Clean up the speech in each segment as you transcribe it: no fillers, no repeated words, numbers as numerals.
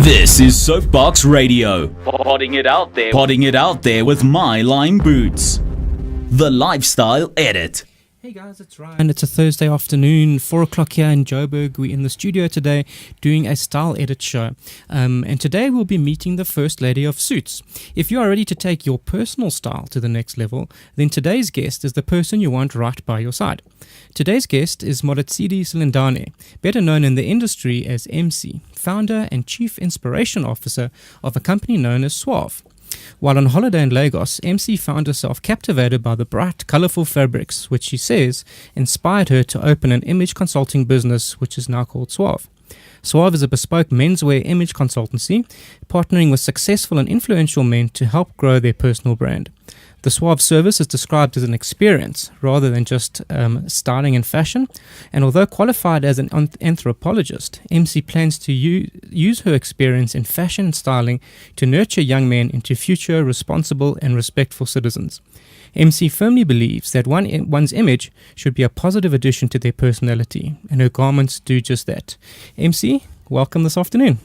This is Soapbox Radio. Potting it out there with my Lime Boots. The Lifestyle Edit. Hey guys, it's Ryan. It's a Thursday afternoon, 4 o'clock here in Joburg. We're in the studio today doing a style edit show. And today we'll be meeting the First Lady of Suits. If you are ready to take your personal style to the next level, then today's guest is the person you want right by your side. Today's guest is Moritsidi Silindane, better known in the industry as MC, founder and chief inspiration officer of a company known as Suave. While on holiday in Lagos, MC found herself captivated by the bright, colourful fabrics, which she says inspired her to open an image consulting business, which is now called Suave. Suave is a bespoke menswear image consultancy, partnering with successful and influential men to help grow their personal brand. The Suave service is described as an experience rather than just styling and fashion, and although qualified as an anthropologist, MC plans to use her experience in fashion and styling to nurture young men into future responsible and respectful citizens. MC firmly believes that one's image should be a positive addition to their personality, and her garments do just that. MC, welcome this afternoon.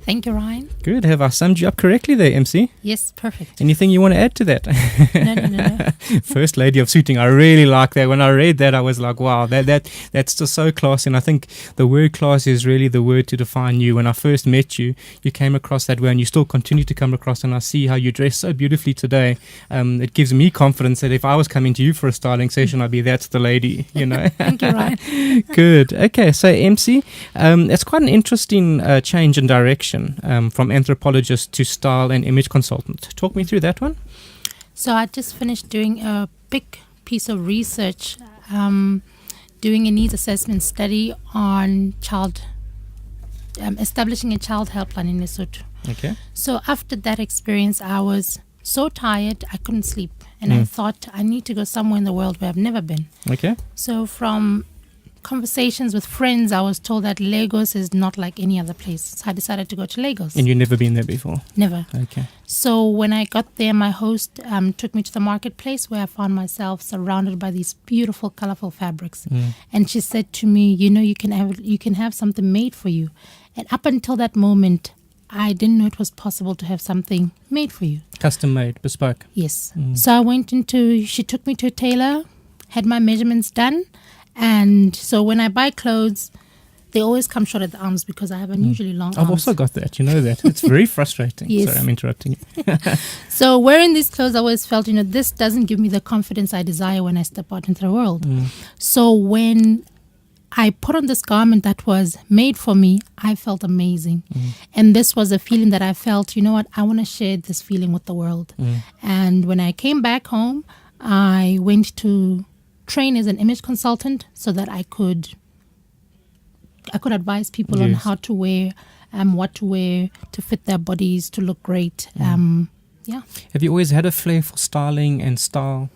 Thank you, Ryan. Good. Have I summed you up correctly there, MC? Yes, perfect. Anything you want to add to that? No. First Lady of Suiting. I really like that. When I read that, I was like, wow, that's just so classy. And I think the word classy is really the word to define you. When I first met you, you came across that way, and you still continue to come across. And I see how you dress so beautifully today. It gives me confidence that if I was coming to you for a styling session, I'd be, that's the lady, you know. Thank you, Ryan. Good. Okay, so MC, it's quite an interesting change in direction. From anthropologist to style and image consultant. Talk me through that one. So I just finished doing a big piece of research, doing a needs assessment study on establishing a child helpline in Lesotho. Okay. So after that experience, I was so tired, I couldn't sleep. And I thought, I need to go somewhere in the world where I've never been. Okay. So from conversations with friends, I was told that Lagos is not like any other place. So I decided to go to Lagos. And you've never been there before? Never. Okay. So when I got there, my host took me to the marketplace where I found myself surrounded by these beautiful, colorful fabrics. And she said to me, you know, you can have something made for you. And up until that moment, I didn't know it was possible to have something made for you. Custom made, bespoke. Yes. So she took me to a tailor, had my measurements done. And so when I buy clothes, they always come short at the arms because I have unusually long arms. I've also got that, you know that. It's very frustrating. Yes. Sorry, I'm interrupting you. So wearing these clothes, I always felt, you know, this doesn't give me the confidence I desire when I step out into the world. So when I put on this garment that was made for me, I felt amazing. And this was a feeling that I felt, you know what, I want to share this feeling with the world. And when I came back home, I went to train as an image consultant so that I could advise people on how to wear, what to wear to fit their bodies, to look great. Have you always had a flair for styling and style?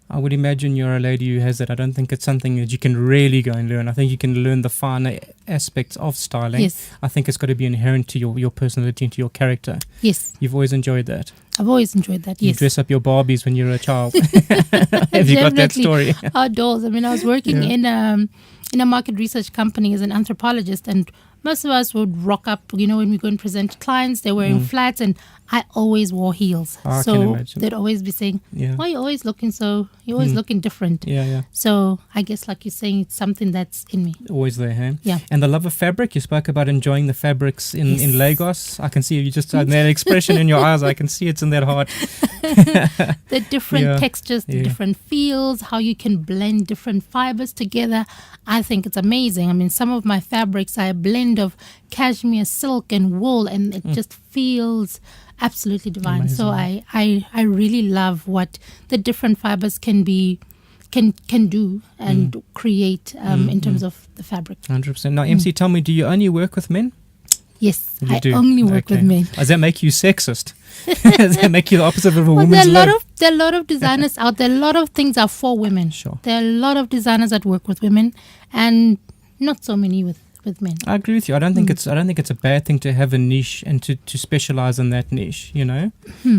I would imagine you're a lady who has that. I don't think it's something that you can really go and learn. I think you can learn the finer aspects of styling. Yes. I think it's got to be inherent to your personality and to your character. Yes. You've always enjoyed that. I've always enjoyed that, yes. You dress up your Barbies when you're a child. Have you got that story? Our dolls. I mean, I was working in a market research company as an anthropologist, and most of us would rock up, you know, when we go and present to clients, they're wearing flats, and I always wore heels. I so can imagine. They'd always be saying, why are you always looking you're always looking different. Yeah. So I guess, like you're saying, it's something that's in me. Always there, hey? Yeah. And the love of fabric, you spoke about enjoying the fabrics in Lagos. I can see you just had that expression in your eyes. I can see it's in that heart. The different textures, the different feels, how you can blend different fibers together. I think it's amazing. I mean, some of my fabrics are a blend of cashmere, silk, and wool, and it just feels absolutely divine. Amazing. So I really love what the different fibers can do and create in terms of the fabric. 100%. Now, MC, tell me, do you only work with men? Yes, You I do? only work with men. Does that make you sexist? Does that make you the opposite of a woman's there love? are a lot of designers out there. A lot of things are for women. Sure. There are a lot of designers that work with women, and not so many with men. I agree with you. I don't think it's a bad thing to have a niche and to specialize in that niche, you know.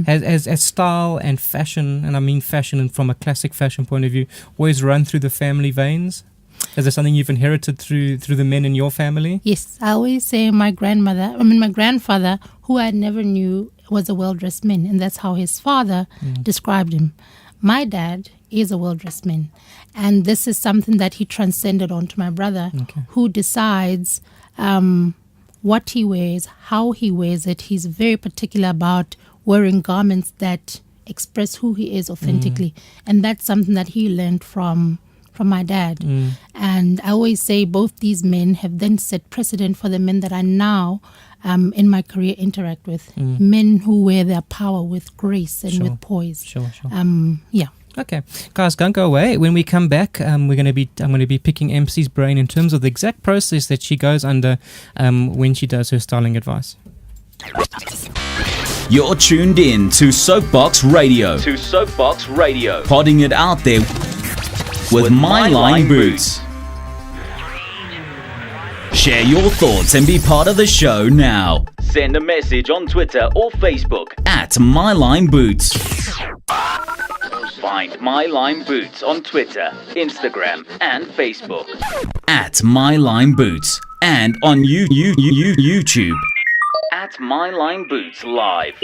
As style and fashion, and I mean fashion and from a classic fashion point of view, always run through the family veins. Is there something you've inherited through the men in your family? Yes, I always say my grandfather, who I never knew was a well-dressed man, and that's how his father described him. My dad is a well-dressed man, and this is something that he transcended onto my brother, who decides what he wears, how he wears it. He's very particular about wearing garments that express who he is authentically, and that's something that he learned from my dad. And I always say both these men have then set precedent for the men that I now in my career interact with. Men who wear their power with grace and with poise. Sure. Yeah. Okay, guys, don't go away. When we come back, I'm going to be picking MC's brain in terms of the exact process that she goes under when she does her styling advice. You're tuned in to Soapbox Radio. Podding it out there with My Line Boots. Share your thoughts and be part of the show now. Send a message on Twitter or Facebook at My Line Boots. Find My Line Boots on Twitter, Instagram, and Facebook. At My Line Boots. And on YouTube. At My Line Boots Live.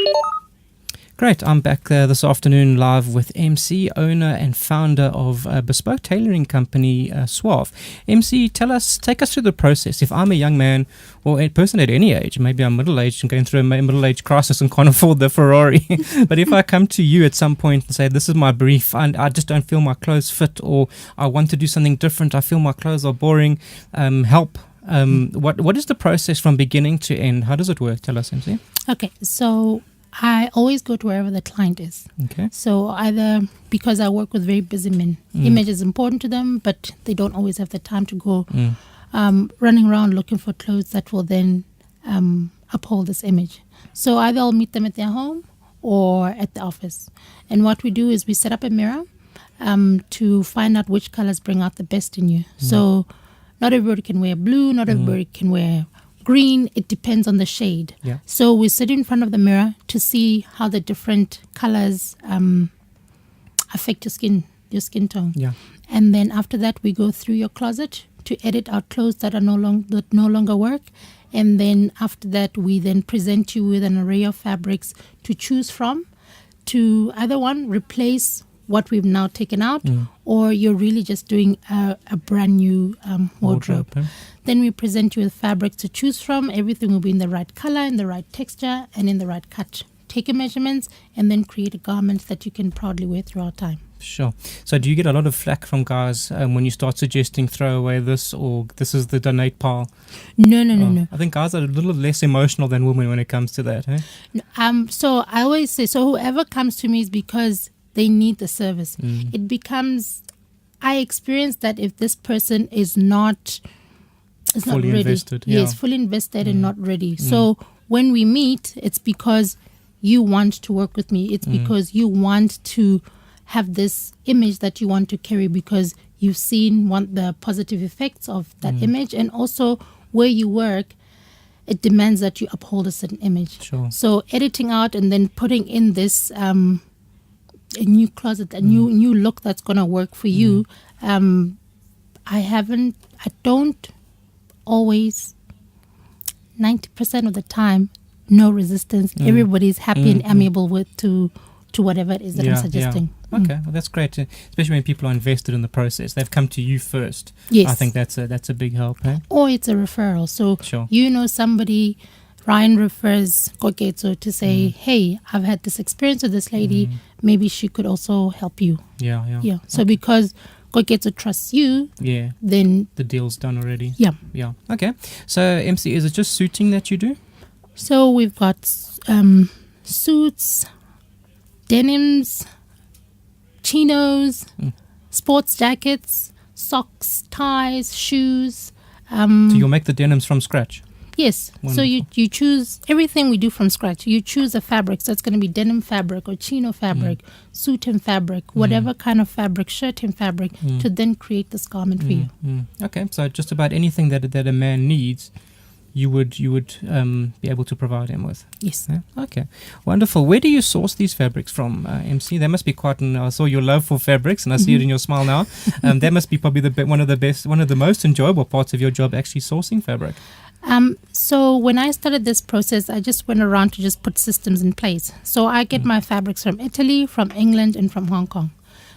Great, I'm back this afternoon live with MC, owner and founder of a bespoke tailoring company, Suave. MC, take us through the process. If I'm a young man or a person at any age, maybe I'm middle-aged and going through a middle-age crisis and can't afford the Ferrari, but if I come to you at some point and say, this is my brief, and I just don't feel my clothes fit, or I want to do something different, I feel my clothes are boring, help. What is the process from beginning to end? How does it work? Tell us, MC. Okay, so I always go to wherever the client is. Okay. So either because I work with very busy men, image is important to them, but they don't always have the time to go running around looking for clothes that will then uphold this image. So either I'll meet them at their home or at the office. And what we do is we set up a mirror to find out which colors bring out the best in you. So not everybody can wear blue, not everybody can wear green. It depends on the shade. Yeah. So we sit in front of the mirror to see how the different colors affect your skin tone. Yeah. And then after that, we go through your closet to edit out clothes that no longer work. And then after that, we then present you with an array of fabrics to choose from, to either one, replace what we've now taken out, or you're really just doing a brand new wardrobe. Then we present you with fabrics to choose from. Everything will be in the right color, in the right texture, and in the right cut. Take your measurements and then create a garment that you can proudly wear throughout time. Sure. So do you get a lot of flack from guys when you start suggesting throw away this, or this is the donate pile? No. I think guys are a little less emotional than women when it comes to that. So I always say, whoever comes to me is because they need the service. It becomes, I experience that if this person is not fully ready, invested, yes, fully invested and not ready. So when we meet, it's because you want to work with me. It's because you want to have this image that you want to carry, because you've seen the positive effects of that image, and also where you work, it demands that you uphold a certain image. Sure. So editing out and then putting in this a new closet, a new look that's going to work for you. I don't always, 90% of the time, no resistance. Everybody's happy and amiable to whatever it is that I'm suggesting. Yeah. Okay, well, that's great, especially when people are invested in the process. They've come to you first. Yes. I think that's a big help. Or it's a referral. So Sure. somebody, Ryan refers Koketso to say, hey, I've had this experience with this lady. Maybe she could also help you. Yeah. So because Koketso trusts you, then the deal's done already. Yeah. Okay. So MC, is it just suiting that you do? So we've got suits, denims, chinos, sports jackets, socks, ties, shoes. So you'll make the denims from scratch? Yes. Wonderful. So you choose everything we do from scratch. You choose a fabric. So it's going to be denim fabric or chino fabric, suit and fabric, whatever kind of fabric, shirt and fabric, to then create this garment for you. Okay. So just about anything that a man needs, you would be able to provide him with. Yes. Yeah? Okay, wonderful. Where do you source these fabrics from, MC? They must be quite. I saw your love for fabrics, and I see it in your smile now. That must be probably one of the most enjoyable parts of your job, actually sourcing fabric. So when I started this process, I just went around to just put systems in place. So I get my fabrics from Italy, from England, and from Hong Kong.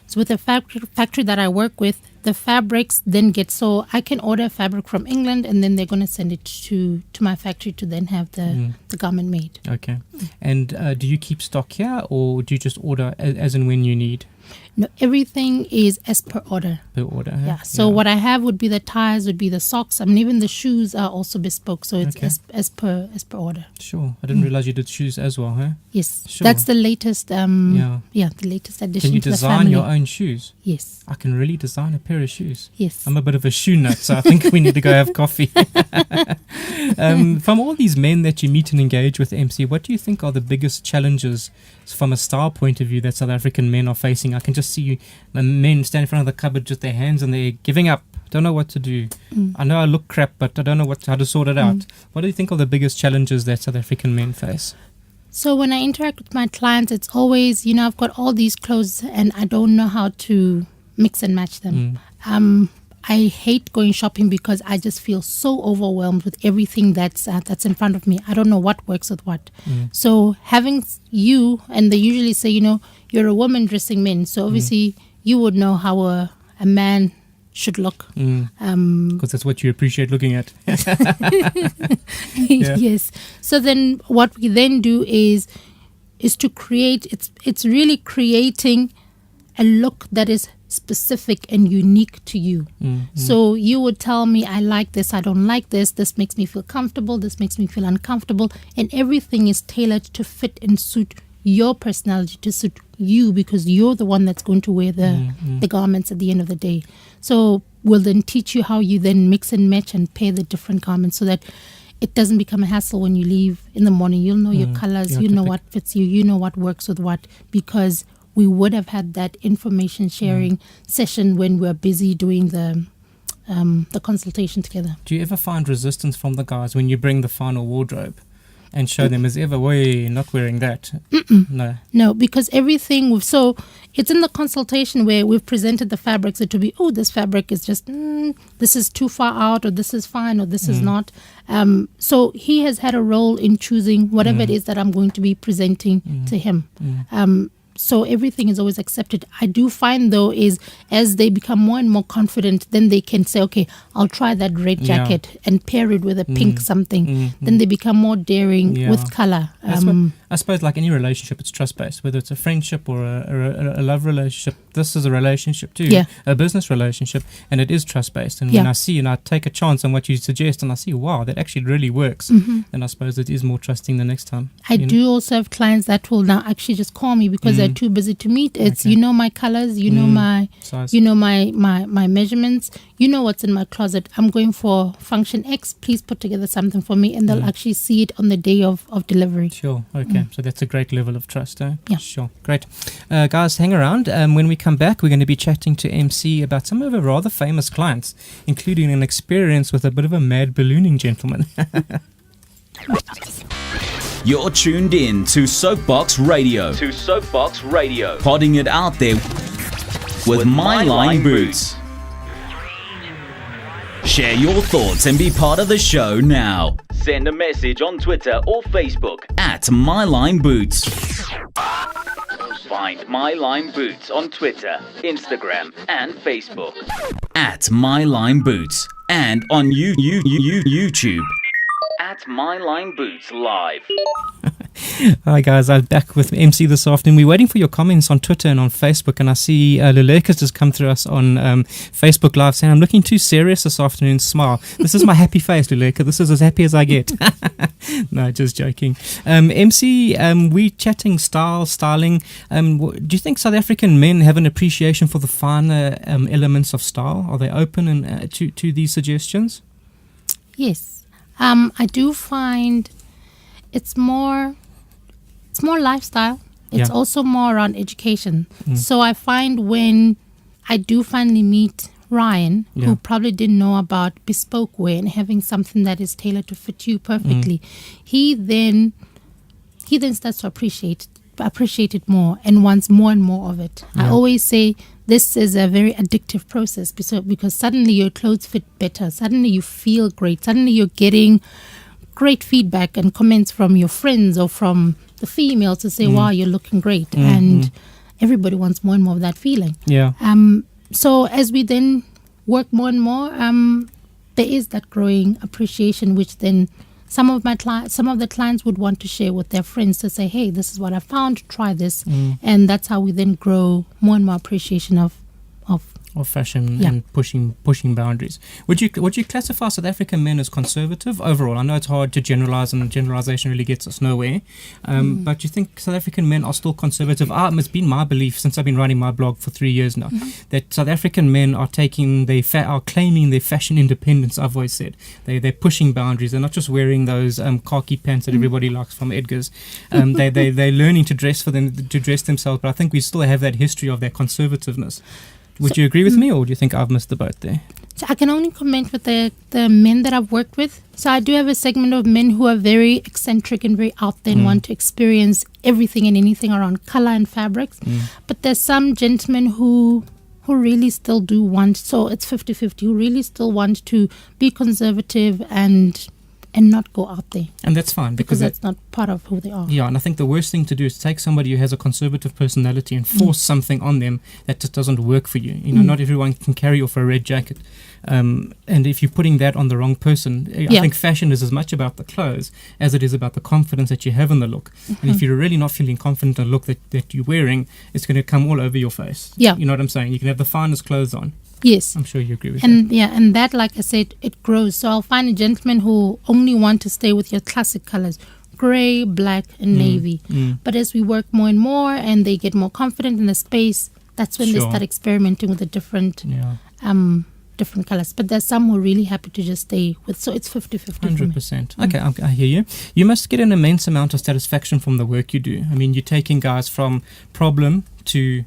So with the factory that I work with, the fabrics then so I can order fabric from England, and then they're going to send it to my factory to then have the garment made. Okay. And do you keep stock here, or do you just order as and when you need? No, everything is as per order. Per order. Yeah. So what I have would be the ties, would be the socks. I mean, even the shoes are also bespoke. So it's as per order. Sure. I didn't realize you did shoes as well, huh? Yes. Sure. That's the latest. The latest addition. Can you to the design family. your own shoes? Yes. I can really design a pair of shoes. Yes. I'm a bit of a shoe nut, so I think we need to go have coffee. From all these men that you meet and engage with, MC, what do you think are the biggest challenges from a style point of view that South African men are facing? I can just see the men stand in front of the cupboard with their hands and they're giving up. Don't know what to do. I know I look crap, but I don't know how to sort it out. What do you think are the biggest challenges that South African men face? So when I interact with my clients, it's always, I've got all these clothes and I don't know how to mix and match them. I hate going shopping because I just feel so overwhelmed with everything that's in front of me. I don't know what works with what. So having you, and they usually say, you're a woman dressing men. So obviously you would know how a man should look. Because that's what you appreciate looking at. Yes. So then what we then do is to create, it's really creating a look that is specific and unique to you. So you would tell me, I like this, I don't like this makes me feel comfortable, this makes me feel uncomfortable, and everything is tailored to fit and suit your personality, to suit you, because you're the one that's going to wear the garments at the end of the day. So we'll then teach you how you then mix and match and pair the different garments so that it doesn't become a hassle when you leave in the morning. You'll know your colors, you know what fits you, you know what works with what, because we would have had that information sharing session when we're busy doing the consultation together. Do you ever find resistance from the guys when you bring the final wardrobe and show them as ever, we're not wearing that? No, because everything so it's in the consultation where we've presented the fabrics. It to be, this fabric is just this is too far out, or this is fine, or this is not. So he has had a role in choosing whatever it is that I'm going to be presenting to him. So everything is always accepted. I do find, though, is as they become more and more confident, then they can say, okay, I'll try that red jacket and pair it with a pink something. Then they become more daring with color. I suppose like any relationship, it's trust-based, whether it's a friendship or a love relationship. This is a relationship too, a business relationship, and it is trust-based. And when I see and I take a chance on what you suggest and I see, wow, that actually really works, then I suppose it is more trusting the next time. I do also have clients that will now actually just call me because they're too busy to meet. It's, my colors, my size, my measurements, what's in my closet. I'm going for function X, please put together something for me, and they'll actually see it on the day of delivery. Sure, okay. So that's a great level of trust, eh? Yeah. Sure, great. Guys, hang around. When we come back, we're going to be chatting to MC about some of her rather famous clients, including an experience with a bit of a mad ballooning gentleman. You're tuned in to Soapbox Radio. Podding it out there with My Line Boots. Share your thoughts and be part of the show now. Send a message on Twitter or Facebook at My Line Boots. Find My Line Boots on Twitter, Instagram, and Facebook at My Line Boots, and on YouTube at My Line Boots Live. Hi guys, I'm back with MC this afternoon. We're waiting for your comments on Twitter and on Facebook, and I see Luleka's just come through us on Facebook Live saying, I'm looking too serious this afternoon, smile. This is my happy face, Luleka. This is as happy as I get. No, just joking. MC, we chatting styling. Do you think South African men have an appreciation for the finer elements of style? Are they open to these suggestions? Yes. I do find it's more lifestyle. It's also more around education. So I find when I do finally meet Ryan, who probably didn't know about bespoke wear and having something that is tailored to fit you perfectly, he then starts to appreciate it more and wants more and more of it. I always say this is a very addictive process because suddenly your clothes fit better, suddenly you feel great, suddenly you're getting great feedback and comments from your friends or from the females to say, wow, you're looking great. And everybody wants more and more of that feeling. So as we then work more and more, there is that growing appreciation, which then some of the clients would want to share with their friends to say, hey, this is what I found, try this. And that's how we then grow more and more appreciation of fashion and pushing boundaries. Would you classify South African men as conservative overall? I know it's hard to generalize, and generalization really gets us nowhere. But you think South African men are still conservative? It's been my belief since I've been writing my blog for 3 years now that South African men are claiming their fashion independence. I've always said they're pushing boundaries. They're not just wearing those khaki pants that everybody likes from Edgar's. They're learning to dress themselves. But I think we still have that history of their conservativeness. Would you agree with me, or do you think I've missed the boat there? So I can only comment with the men that I've worked with. So I do have a segment of men who are very eccentric and very out there and want to experience everything and anything around color and fabrics. But there's some gentlemen who really still do want, so it's 50-50, who really still want to be conservative and not go out there. And that's fine because that's not part of who they are. Yeah, and I think the worst thing to do is take somebody who has a conservative personality and force something on them that just doesn't work for you. Not everyone can carry off a red jacket. And if you're putting that on the wrong person, I think fashion is as much about the clothes as it is about the confidence that you have in the look. And if you're really not feeling confident in the look that you're wearing, it's going to come all over your face. Yeah. You know what I'm saying? You can have the finest clothes on. Yes. I'm sure you agree with that. Yeah, and that, like I said, it grows. So I'll find a gentleman who only want to stay with your classic colors, gray, black, and navy. But as we work more and more and they get more confident in the space, that's when they start experimenting with the different colors. But there's some who are really happy to just stay with, so it's 50-50. 100%. Okay, I hear you. You must get an immense amount of satisfaction from the work you do. I mean, you're taking guys from problem to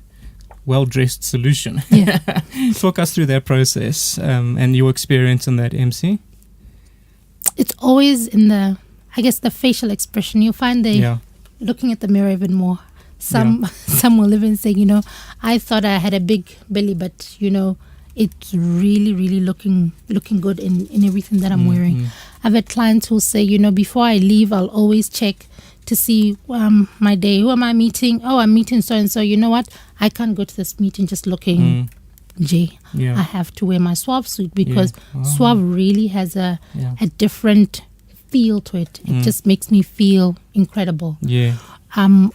well-dressed solution. Talk us through that process and your experience in that, MC. It's always in the facial expression. You'll find they looking at the mirror even more. Some will even say, I thought I had a big belly, but it's really, really looking good in everything that I'm wearing. I've had clients who say, before I leave, I'll always check to see my day. Who am I meeting? Oh, I'm meeting so-and-so. You know what? I can't go to this meeting just looking J. I have to wear my Suave suit because Suave really has a different feel to it. It just makes me feel incredible.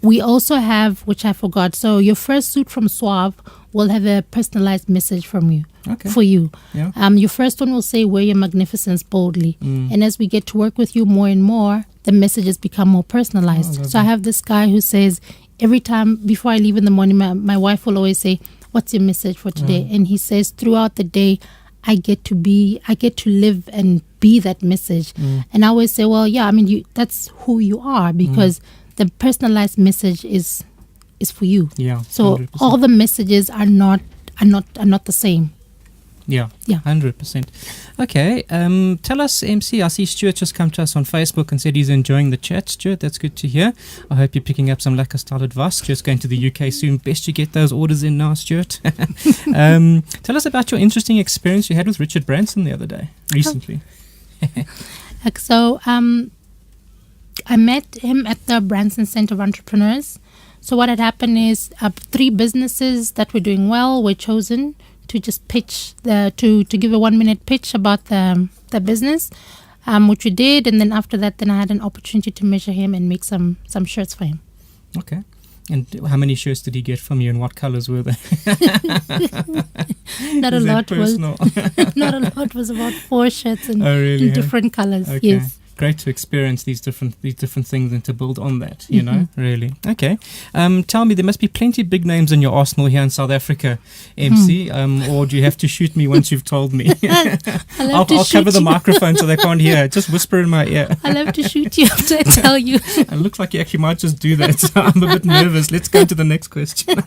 We also have, which I forgot, so your first suit from Suave will have a personalized message from you. For you. Your first one will say, wear your magnificence boldly. And as we get to work with you more and more, the messages become more personalized. So I have this guy who says, every time before I leave in the morning, my wife will always say, what's your message for today? And he says, throughout the day, I get to live and be that message. And I always say, well, that's who you are, because the personalized message is for you. So 100%. All the messages are not the same. 100%. Okay, tell us, MC, I see Stuart just come to us on Facebook and said he's enjoying the chat. Stuart, that's good to hear. I hope you're picking up some lekker style advice. Stuart's going to the UK soon. Best you get those orders in now, Stuart. Tell us about your interesting experience you had with Richard Branson the other day, recently. So, I met him at the Branson Center of Entrepreneurs. So what had happened is 3 businesses that were doing well were chosen to just pitch, to give a 1-minute pitch about the business, which we did. And then after that, I had an opportunity to measure him and make some shirts for him. Okay. And how many shirts did he get from you, and what colors were they? Not a lot. Not a lot. Was about 4 shirts in different colors. Okay. Yes. Great to experience these different things and to build on that, really. Okay. Tell me, there must be plenty of big names in your arsenal here in South Africa, MC, or do you have to shoot me once you've told me? I'll cover the microphone so they can't hear. Just whisper in my ear. I'll have to shoot you after I tell you. It looks like you actually might just do that, so I'm a bit nervous. Let's go to the next question.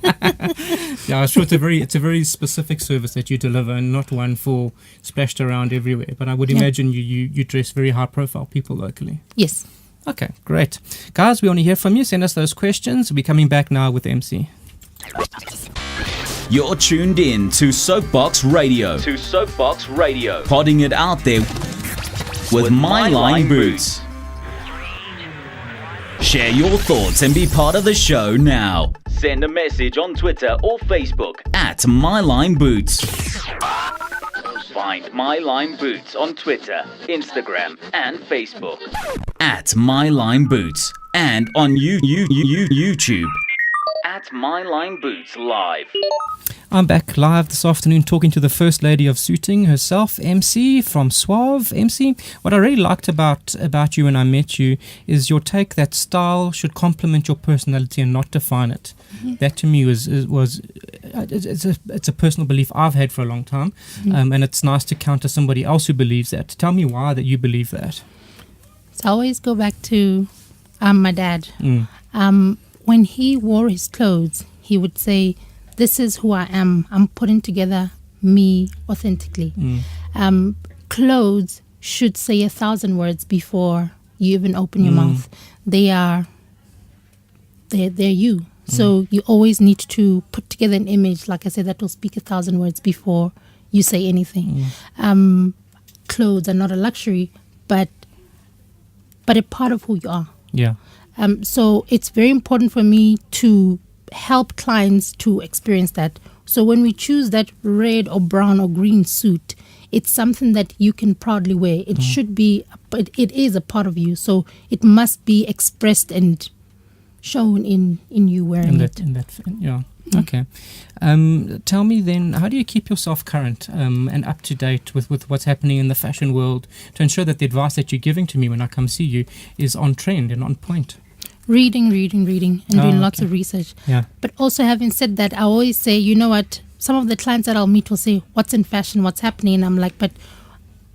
Yeah, I'm sure it's a very specific service that you deliver, and not one for splashed around everywhere. But I would imagine you dress very high profile people locally. Yes. Okay, great. Guys, we want to hear from you. Send us those questions. We're coming back now with MC. You're tuned in to Soapbox Radio. Podding it out there with My Line Boots. Share your thoughts and be part of the show now. Send a message on Twitter or Facebook at My Line Boots. Find My Line Boots on Twitter, Instagram, and Facebook at My Line Boots, and on YouTube at My Line Boots Live. I'm back live this afternoon talking to the First Lady of Suiting herself, MC from Suave. MC, what I really liked about you when I met you is your take that style should complement your personality and not define it. Mm-hmm. That to me was it's a personal belief I've had for a long time, and it's nice to counter somebody else who believes that. Tell me why that you believe that. So I always go back to my dad. When he wore his clothes, he would say, "This is who I am. I'm putting together me authentically." Clothes should say 1,000 words before you even open your mouth. They're you. So you always need to put together an image, like I said, that will speak 1,000 words before you say anything. Clothes are not a luxury, but a part of who you are. Yeah. So it's very important for me to help clients to experience that. So when we choose that red or brown or green suit, it's something that you can proudly wear. It should be, but it is a part of you. So it must be expressed and shown in you wearing it. Okay. Tell me then, how do you keep yourself current and up to date with what's happening in the fashion world to ensure that the advice that you're giving to me when I come see you is on trend and on point? Reading, and doing lots of research. Yeah. But also, having said that, I always say, you know what, some of the clients that I'll meet will say, what's in fashion, what's happening? And I'm like, but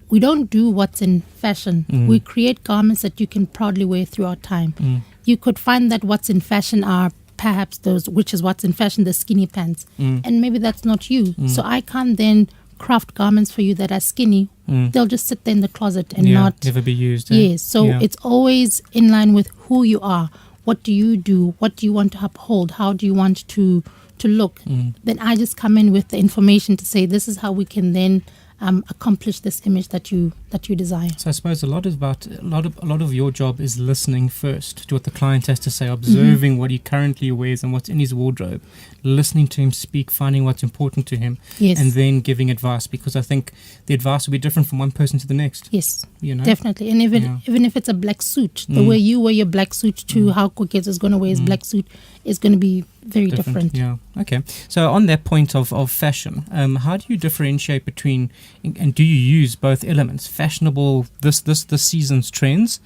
we don't do what's in fashion. We create garments that you can proudly wear throughout time. You could find that what's in fashion are perhaps those, which is what's in fashion, the skinny pants. And maybe that's not you. So I can't then craft garments for you that are skinny. They'll just sit there in the closet and not never be used. Yes. So it's always in line with who you are. What do you do? What do you want to uphold? How do you want to look? Then I just come in with the information to say, this is how we can then accomplish this image that you desire. So I suppose a lot of your job is listening first to what the client has to say, observing what he currently wears and what's in his wardrobe, listening to him speak, finding what's important to him, and then giving advice, because I think the advice will be different from one person to the next. Yes, definitely. And even if it's a black suit, the way you wear your black suit to how Koketso is going to wear his black suit is going to be very different. Yeah. Okay. So on that point of fashion, how do you differentiate between, and do you use both elements, fashionable this season's trends,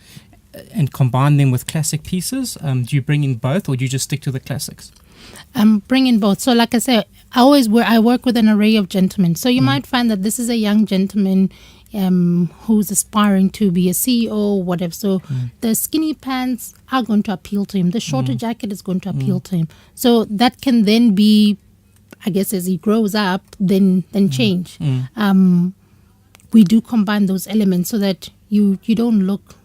and combine them with classic pieces? Do you bring in both, or do you just stick to the classics? Bring in both. So like I say, I work with an array of gentlemen. So you might find that this is a young gentleman who's aspiring to be a CEO or whatever. So the skinny pants are going to appeal to him. The shorter jacket is going to appeal to him. So that can then be, I guess, as he grows up, then change. We do combine those elements so that you don't look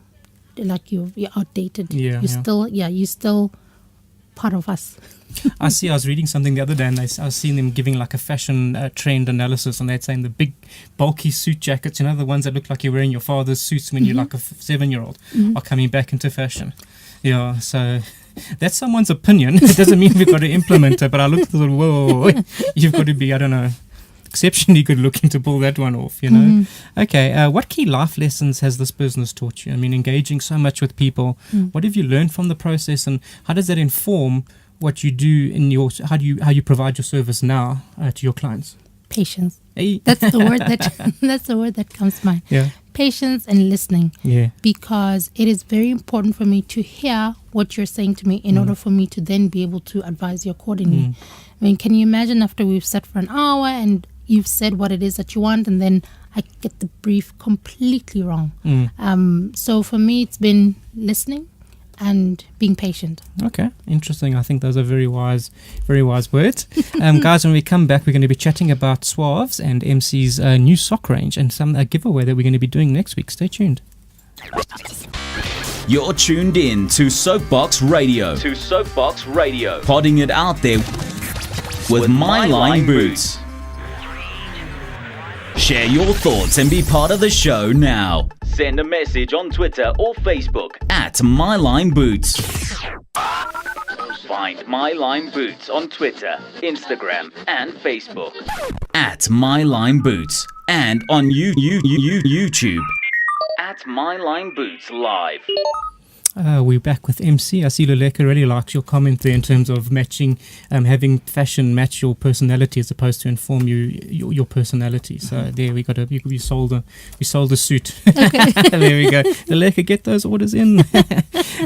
like you're outdated. You're still part of us. I was reading something the other day, and I was seeing them giving like a fashion trend analysis, and they're saying the big bulky suit jackets, the ones that look like you're wearing your father's suits when you're like a 7-year-old, are coming back into fashion. Yeah, so that's someone's opinion. It doesn't mean we've got to implement it, but I looked at it, whoa, you've got to be, I don't know, exceptionally good looking to pull that one off, Okay, what key life lessons has this business taught you? I mean, engaging so much with people, what have you learned from the process, and how does that inform what you do in how you provide your service now to your clients? Patience. Hey. That's the word that comes to mind. Yeah. Patience and listening. Yeah. Because it is very important for me to hear what you're saying to me in order for me to then be able to advise you accordingly. I mean, can you imagine after we've sat for an hour and you've said what it is that you want, and then I get the brief completely wrong. So for me, it's been listening, and being patient. Okay, interesting. I think those are very wise words. Guys, when we come back, we're going to be chatting about Suave's and MC's new sock range and a giveaway that we're going to be doing next week. Stay tuned. You're tuned in to Soapbox Radio. Podding it out there with My Line Boots. Share your thoughts and be part of the show now. Send a message on Twitter or Facebook at My Line Boots. Find My Line Boots on Twitter, Instagram, and Facebook at My Line Boots, and on YouTube at My Line Boots Live. We're back with MC. I see Luleka really likes your comment there in terms of matching, having fashion match your personality as opposed to inform your personality. So there we sold a suit. Okay. There we go. Luleka, get those orders in.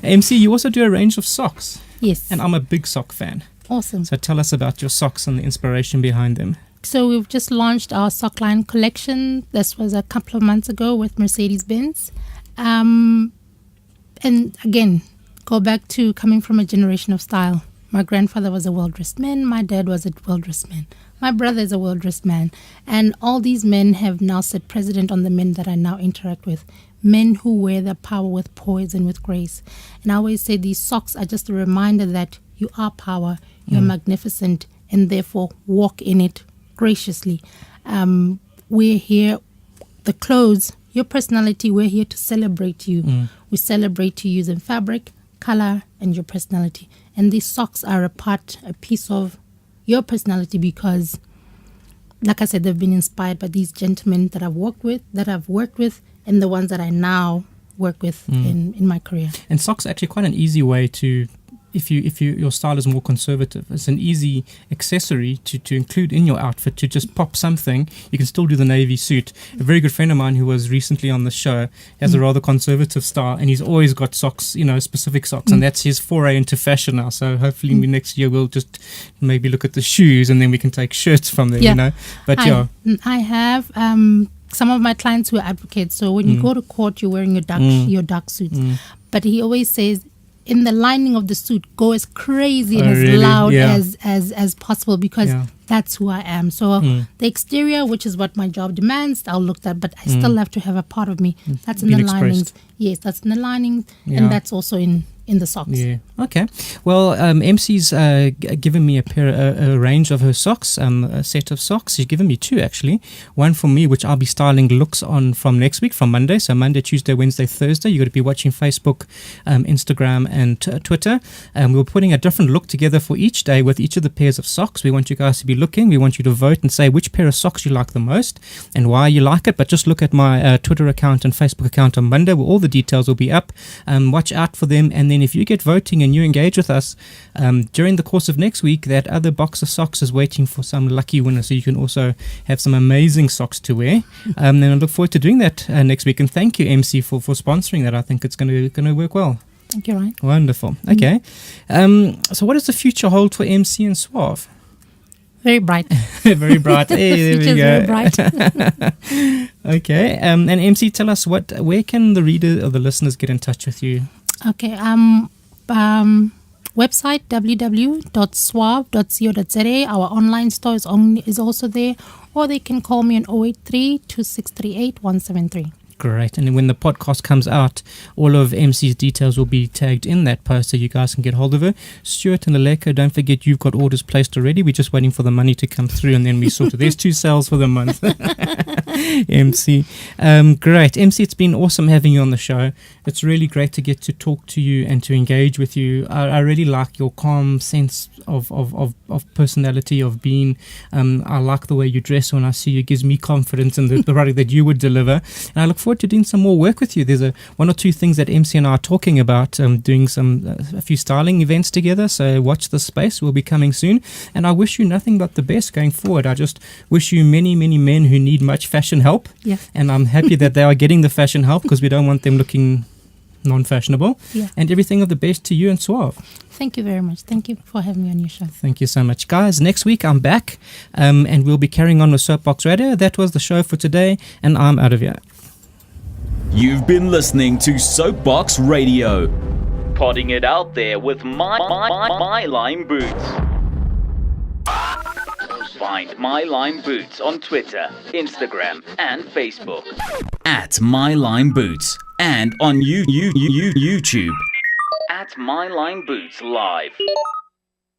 MC, you also do a range of socks. Yes. And I'm a big sock fan. Awesome. So tell us about your socks and the inspiration behind them. So we've just launched our sock line collection. This was a couple of months ago with Mercedes-Benz. And again, go back to coming from a generation of style. My grandfather was a well-dressed man. My dad was a well-dressed man. My brother is a well-dressed man. And all these men have now set precedent on the men that I now interact with. Men who wear their power with poise and with grace. And I always say these socks are just a reminder that you are power, you're magnificent, and therefore walk in it graciously. We're here, the clothes, your personality, we're here to celebrate you. We celebrate you using fabric, color, and your personality. And these socks are a piece of your personality because, like I said, they've been inspired by these gentlemen that I've worked with, and the ones that I now work with in my career. And socks are actually quite an easy way to, if your style is more conservative, it's an easy accessory to include in your outfit, to just pop something. You can still do the navy suit. A very good friend of mine who was recently on the show has a rather conservative style, and he's always got socks, specific socks, and that's his foray into fashion now. So hopefully next year we'll just maybe look at the shoes, and then we can take shirts from there, But I have some of my clients who are advocates. So when you go to court, you're wearing your dark suits. But he always says, in the lining of the suit, go as crazy and as loud as possible, because that's who I am. So the exterior, which is what my job demands, I'll look at, but I still have to have a part of me. That's in the linings. Yes, that's in the lining, and that's also in the socks. Yeah. Okay. Well, MC's given me a range of her socks, a set of socks. She's given me two, actually. One for me, which I'll be styling looks on from next week, from Monday. So Monday, Tuesday, Wednesday, Thursday. You've got to be watching Facebook, Instagram, and Twitter. We're putting a different look together for each day with each of the pairs of socks. We want you guys to be looking. We want you to vote and say which pair of socks you like the most and why you like it. But just look at my Twitter account and Facebook account on Monday, where all the details will be up. Watch out for them. And then if you get voting and you engage with us during the course of next week, that other box of socks is waiting for some lucky winner, so you can also have some amazing socks to wear. And I look forward to doing that next week. And thank you, MC, for sponsoring that. I think it's going to work well. Thank you, Ryan. Wonderful. Okay. So what does the future hold for MC and Suave? Very bright. Very bright. Hey, there we go. Very bright. Okay. And MC, tell us where can the reader or the listeners get in touch with you? Okay. Website www.suave.co.za. Our online store is also there, or they can call me on 083-2638-173. Great. And when the podcast comes out, all of MC's details will be tagged in that post so you guys can get hold of her. Stuart and Luleka, don't forget you've got orders placed already. We're just waiting for the money to come through, and then we sort of, there's 2 sales for the month. MC. Great. MC, it's been awesome having you on the show. It's really great to get to talk to you and to engage with you. I really like your calm sense of personality, of being. I like the way you dress when I see you. It gives me confidence in the product that you would deliver. And I look forward to doing some more work with you. There's one or two things that MC and I are talking about, doing a few styling events together. So watch this space. We'll be coming soon. And I wish you nothing but the best going forward. I just wish you many, many men who need much fashion help. Yeah. And I'm happy that they are getting the fashion help, because we don't want them looking non-fashionable. Yeah. And everything of the best to you and Suave. Thank you very much. Thank you for having me on your show. Thank you so much, guys. Next week I'm back, and we'll be carrying on with Soapbox Radio. That was the show for today, and I'm out of here. You've been listening to Soapbox Radio, Potting it out there with My Line Boots. Find My Line Boots on Twitter, Instagram, and Facebook. At My Line Boots. And on YouTube. At My Line Boots Live.